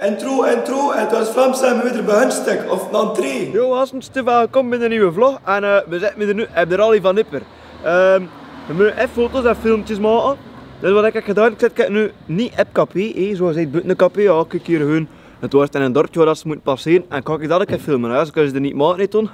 Intro, en het was Vlaams en we weer bij stuk of een entree. Yo, hartstikke welkom bij een nieuwe vlog en we zitten er nu op de rally van Nipper. We moeten even foto's en filmpjes maken. Dus wat ik heb gedaan, ik zit nu niet op café, zoals het buiten een café. Ja, kijk hier gewoon. Het was in een dorpje waar ze moeten passeren en kan ik dat even filmen. Ja, ze kunnen ze er niet maken toen.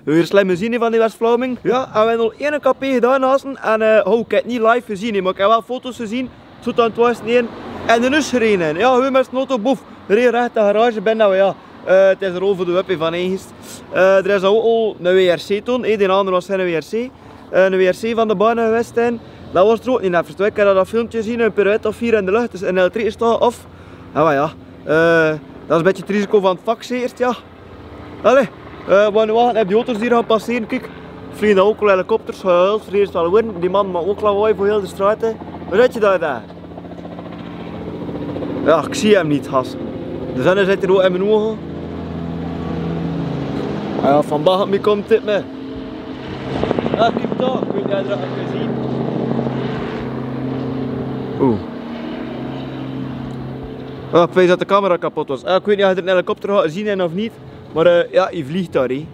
Weer slimme zien van die West-Vlaming. Ja, en we hebben al één café gedaan naast en ik heb het niet live gezien, maar ik heb wel foto's gezien. Tot aan het was één en de nus gereden. Ja, we met de auto boef. Recht recht de garage binnen, ja. Het is er al voor de web van Eigest. Er is ook al een WRC toen, de andere was geen WRC. Een WRC van de baan geweest en dat was er ook niet even. Ik heb dat filmpje gezien, een pirouette of 4 in de lucht, dus een L3 staat af. Ja, maar ja, dat is een beetje het risico van het vak eerst, ja. Allee, we gaan nu wachten op die auto's die gaan passeren, kijk. Vliegen ook al helikopters, heel vreemd wel worden. Die man maakt ook lawaai voor heel de straat. Wat weet je daar? Ja, ik zie hem niet, gast. De zon zit er ook in mijn ogen. Ja, van Bagel komt dit mee. Ja, kijk daar, ik weet niet of je dat kan zien. Oeh. Oh, ik weet dat de camera kapot was. Ik weet niet of je er een helikopter gaat zien of niet, maar ja, je vliegt daar. He.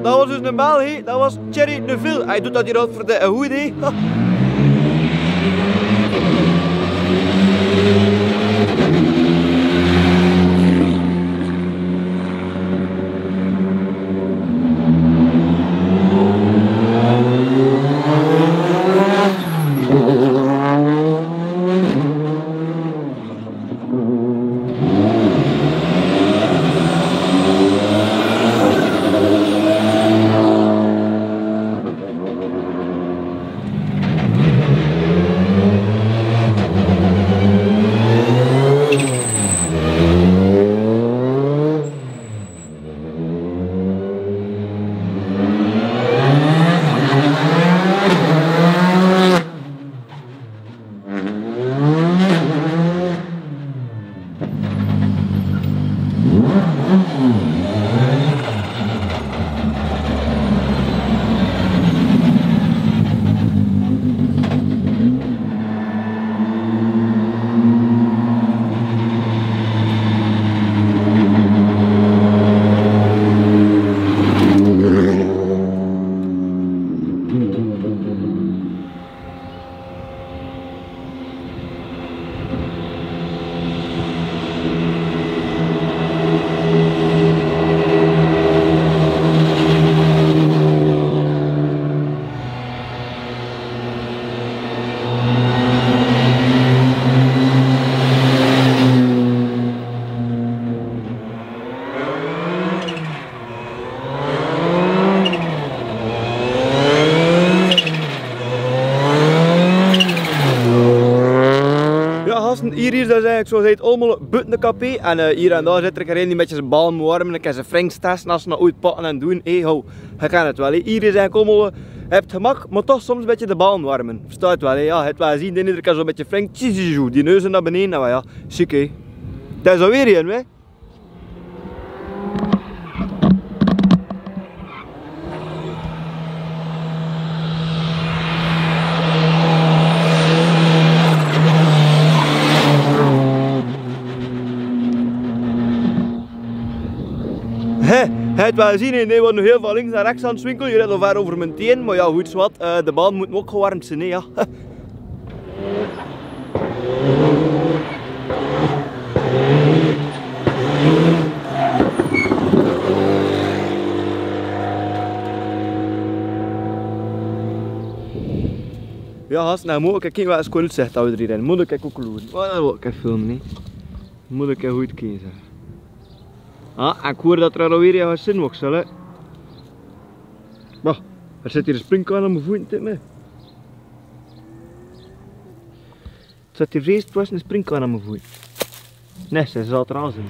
Dat was dus een bel, he. Dat was Thierry Neuville. Hij doet dat hier ook voor de hoed. hier is dat eigenlijk zoals het allemaal buiten de café. En hier en daar zit er een die met zijn bal moet warmen. En kan ze frinks testen als ze nou ooit pakken en doen. Hey, ho, je kan het wel. Hier is eigenlijk allemaal, je hebt het gemak, maar toch soms een beetje de bal warmen. Verstaat het wel, hè? Ja, het wel zien. De ieder kan zo'n beetje flink, die neuzen naar beneden. Nou ja, chic hè. Dat is alweer een, hè? Het wel zien, nee, want nog heel veel links en rechts aan het winkelen. Je rijdt al ver over mijn teen, maar ja, goed wat. De baan moet ook gewarmd zijn, hè, ja. Ja, gast, nou moet ik wel eens kort zeggen dat we erin. Moet ik ook loeren. Oh, dat wil ik even filmen, hè. Moet ik goed kiezen. Ah, en ik hoor dat er alweer wat zin wordt, hè. Maar, er zit hier een springkaan aan mijn voeten, hè. Het zit hier vreesd was een springkaan aan mijn voeten. Nee, ze zal er aan zijn.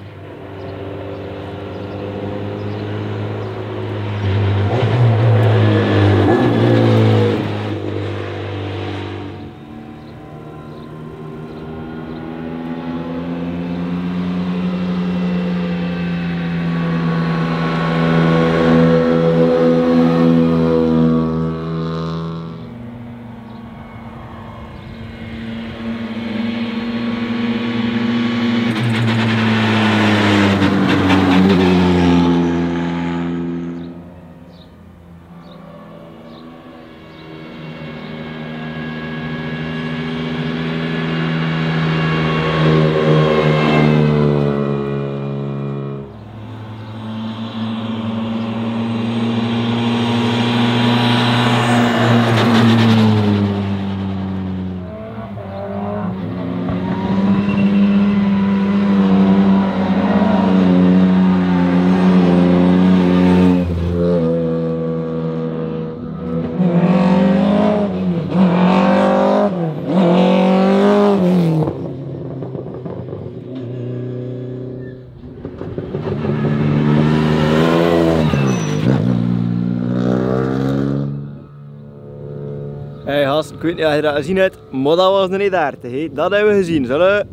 Hey gast, ik weet niet of je dat gezien hebt, maar dat was een edaarte, dat hebben we gezien. Zullen